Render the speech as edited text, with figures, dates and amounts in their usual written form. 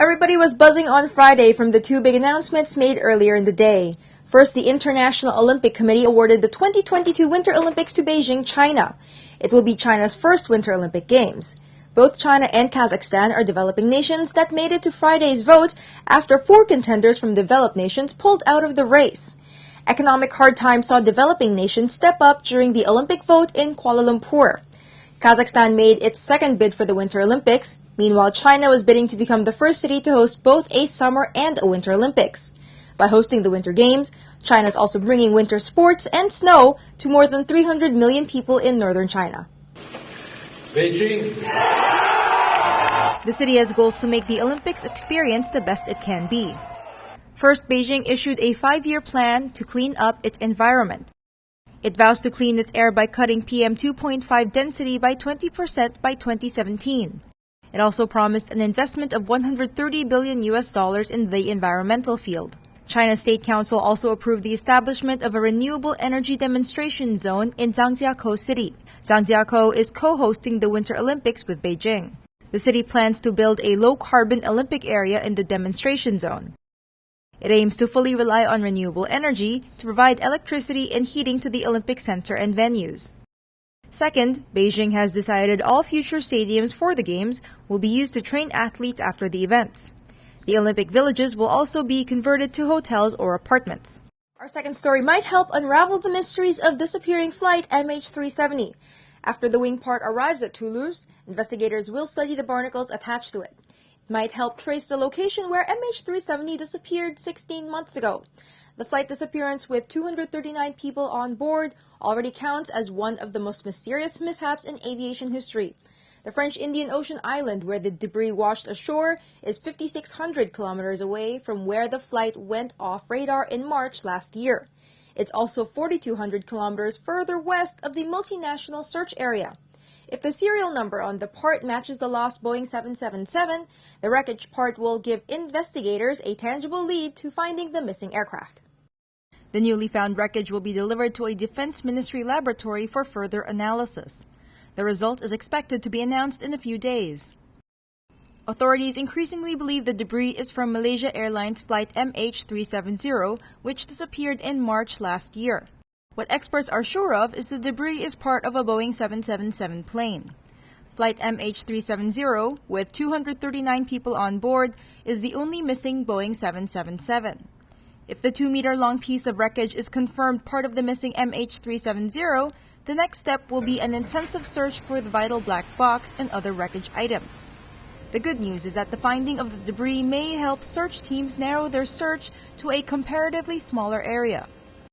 Everybody was buzzing on Friday from the two big announcements made earlier in the day. First, the International Olympic Committee awarded the 2022 Winter Olympics to Beijing, China. It will be China's first Winter Olympic Games. Both China and Kazakhstan are developing nations that made it to Friday's vote after 4 contenders from developed nations pulled out of the race. Economic hard times saw developing nations step up during the Olympic vote in Kuala Lumpur. Kazakhstan made its second bid for the Winter Olympics. Meanwhile, China was bidding to become the first city to host both a Summer and a Winter Olympics. By hosting the Winter Games, China is also bringing winter sports and snow to more than 300 million people in northern China. Beijing. The city has goals to make the Olympics experience the best it can be. First, Beijing issued a 5-year plan to clean up its environment. It vows to clean its air by cutting PM 2.5 density by 20% by 2017. It also promised an investment of $130 billion in the environmental field. China's State Council also approved the establishment of a renewable energy demonstration zone in Zhangjiakou City. Zhangjiakou is co-hosting the Winter Olympics with Beijing. The city plans to build a low-carbon Olympic area in the demonstration zone. It aims to fully rely on renewable energy to provide electricity and heating to the Olympic Center and venues. Second, Beijing has decided all future stadiums for the Games will be used to train athletes after the events. The Olympic villages will also be converted to hotels or apartments. Our second story might help unravel the mysteries of disappearing flight MH370. After the wing part arrives at Toulouse, investigators will study the barnacles attached to it. It might help trace the location where MH370 disappeared 16 months ago. The flight disappearance with 239 people on board already counts as one of the most mysterious mishaps in aviation history. The French Indian Ocean island where the debris washed ashore is 5,600 kilometers away from where the flight went off radar in March last year. It's also 4,200 kilometers further west of the multinational search area. If the serial number on the part matches the lost Boeing 777, the wreckage part will give investigators a tangible lead to finding the missing aircraft. The newly found wreckage will be delivered to a Defense Ministry laboratory for further analysis. The result is expected to be announced in a few days. Authorities increasingly believe the debris is from Malaysia Airlines flight MH370, which disappeared in March last year. What experts are sure of is the debris is part of a Boeing 777 plane. Flight MH370, with 239 people on board, is the only missing Boeing 777. If the 2-meter-long piece of wreckage is confirmed part of the missing MH370, the next step will be an intensive search for the vital black box and other wreckage items. The good news is that the finding of the debris may help search teams narrow their search to a comparatively smaller area.